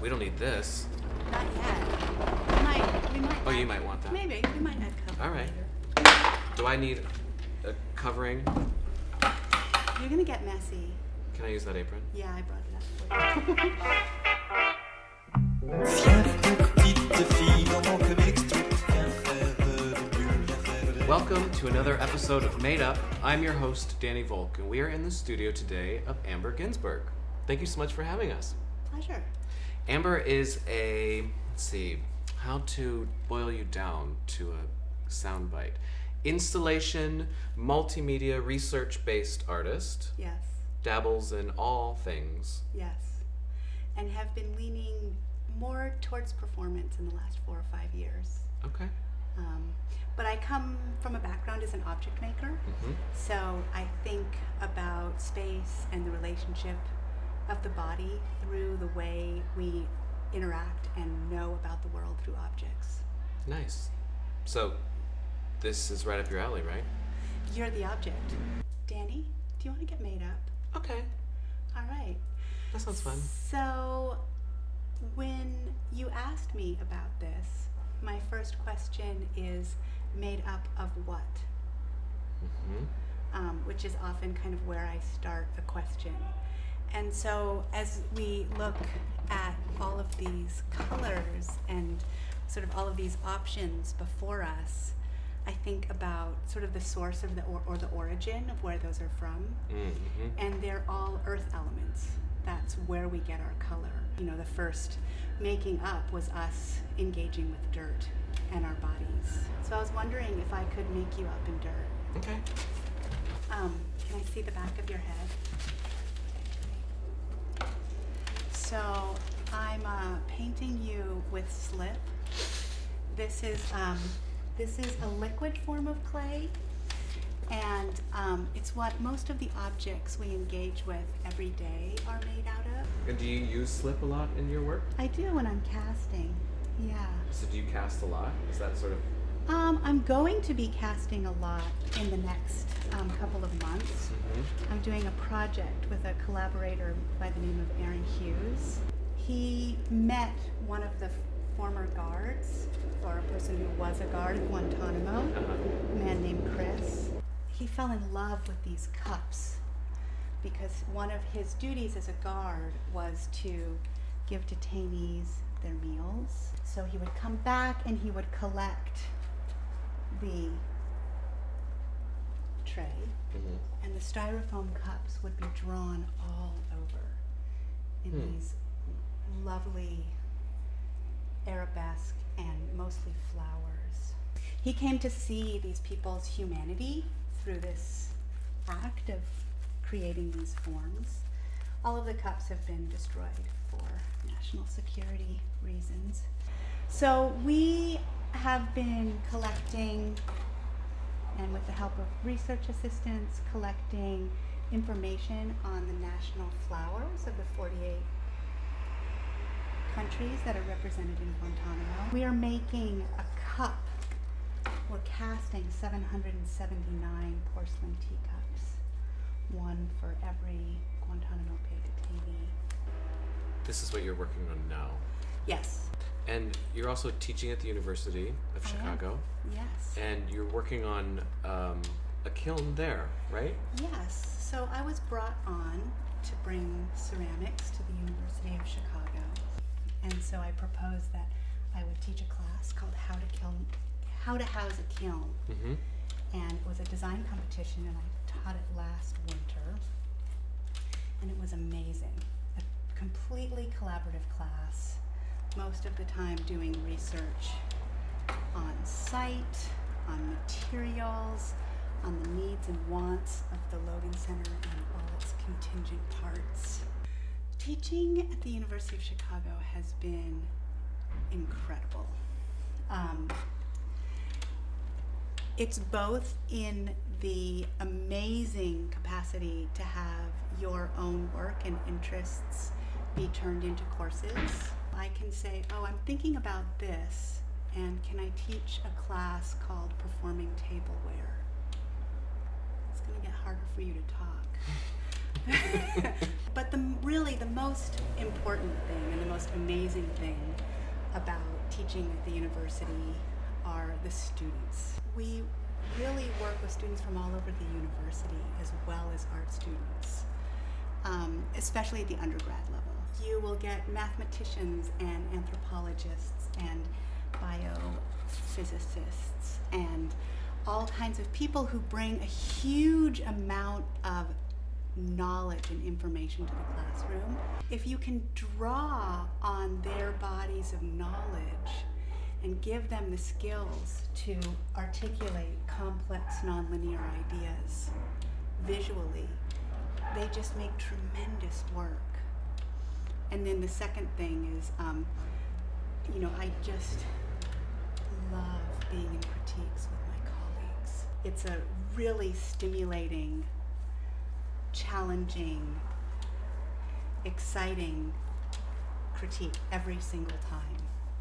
We don't need this. Not yet. We might. Oh, you might want that. Maybe. We might add cover. All right. Later. Do I need a covering? You're gonna get messy. Can I use that apron? Yeah, I brought it up for you. Welcome to another episode of Made Up. I'm your host, Danny Volk, and we are in the studio today of Amber GINSBURG. Thank you so much for having us. Pleasure. Amber is how to boil you down to a soundbite. Installation, multimedia, research-based artist. Yes. Dabbles in all things. Yes. And have been leaning more towards performance in the last 4 or 5 years. Okay. But I come from a background as an object maker, so I think about space and the relationship of the body through the way we interact and know about the world through objects. Nice. So, this is right up your alley, right? You're the object. Danny, do you want to get made up? Okay. All right. That sounds fun. So, when you asked me about this, my first question is, made up of what? Which is often kind of where I start a question. And so as we look at all of these colors and sort of all of these options before us, I think about sort of the source of or the origin of where those are from. And they're all earth elements. That's where we get our color. You know, the first making up was us engaging with dirt and our bodies. So I was wondering if I could make you up in dirt. Okay. Can I see the back of your head? So I'm painting you with slip. This is a liquid form of clay, and it's what most of the objects we engage with every day are made out of. And do you use slip a lot in your work? I do when I'm casting, yeah. So do you cast a lot? Is that sort of... I'm going to be casting a lot in the next couple of months. I'm doing a project with a collaborator by the name of Aaron Hughes. He met one of the former guards, or a person who was a guard at Guantanamo, a man named Chris. He fell in love with these cups because one of his duties as a guard was to give detainees their meals. So he would come back and he would collect the tray, and the styrofoam cups would be drawn all over in these lovely arabesque and mostly flowers. He came to see these people's humanity through this act of creating these forms. All of the cups have been destroyed for national security reasons. So we have been collecting, and with the help of research assistants, collecting information on the national flowers of the 48 countries that are represented in Guantanamo. We are making a cup. We're casting 779 porcelain teacups, one for every Guantanamo Bay detainee. This is what you're working on now. Yes. And you're also teaching at the University of Chicago. Yes. And you're working on a kiln there, right? Yes. So I was brought on to bring ceramics to the University of Chicago. And so I proposed that I would teach a class called How to House a Kiln. And it was a design competition, and I taught it last winter. And it was amazing. A completely collaborative class. Most of the time doing research on site, on materials, on the needs and wants of the Logan Center and all its contingent parts. Teaching at the University of Chicago has been incredible. It's both in the amazing capacity to have your own work and interests be turned into courses. I can say, oh, I'm thinking about this, and can I teach a class called Performing Tableware? It's going to get harder for you to talk. But really the most important thing and the most amazing thing about teaching at the university are the students. We really work with students from all over the university as well as art students, especially at the undergrad level. You will get mathematicians and anthropologists and biophysicists and all kinds of people who bring a huge amount of knowledge and information to the classroom. If you can draw on their bodies of knowledge and give them the skills to articulate complex nonlinear ideas visually, they just make tremendous work. And then the second thing is, I just love being in critiques with my colleagues. It's a really stimulating, challenging, exciting critique every single time.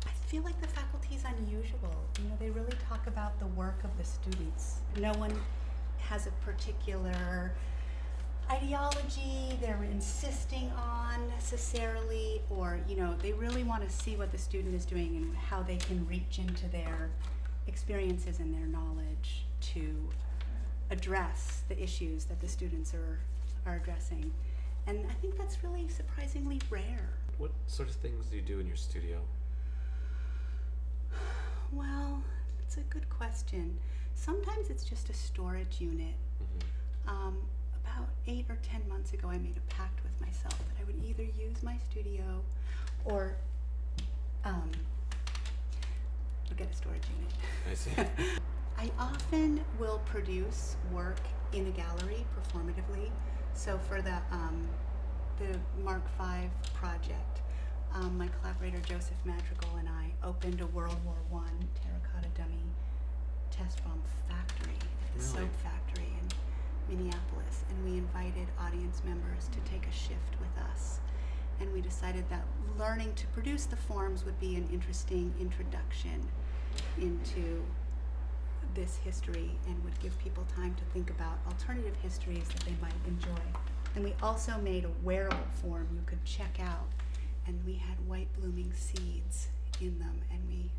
I feel like the faculty is unusual. They really talk about the work of the students. No one has a particular ideology they're insisting on necessarily, or they really want to see what the student is doing and how they can reach into their experiences and their knowledge to address the issues that the students are addressing. And I think that's really surprisingly rare. What sort of things do you do in your studio? Well, it's a good question. Sometimes it's just a storage unit. Mm-hmm. About 8 or 10 months ago, I made a pact with myself that I would either use my studio or get a storage unit. I see. I often will produce work in a gallery performatively. So for the Mark V project, my collaborator Joseph Madrigal and I opened a World War I terracotta dummy test bomb factory at the Really? soap factory in Minneapolis, and we invited audience members to take a shift with us. And we decided that learning to produce the forms would be an interesting introduction into this history and would give people time to think about alternative histories that they might enjoy. And we also made a wearable form you could check out, and we had white blooming seeds in them, and we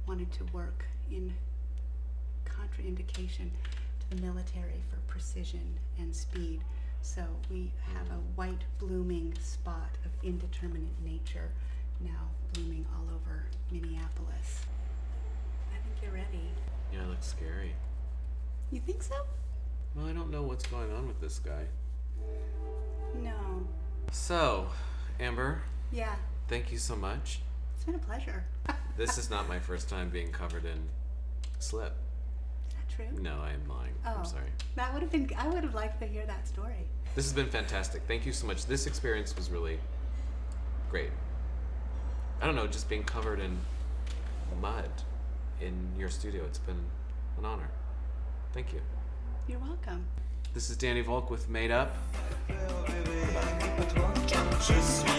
wanted to work in contraindication to the military for precision and speed. So we have a white blooming spot of indeterminate nature now blooming all over Minneapolis. I think you're ready. Yeah, it looks scary. You think so? Well, I don't know what's going on with this guy. No. So, Amber, Yeah, thank you so much. it's been a pleasure. This is not my first time being covered in slip. Is that true? No, I am lying. Oh. I'm sorry. That would have been, I would have liked to hear that story. This has been fantastic. Thank you so much. This experience was really great. I don't know, just being covered in mud in your studio. It's been an honor. Thank you. You're welcome. This is Danny Volk with Made Up. Je suis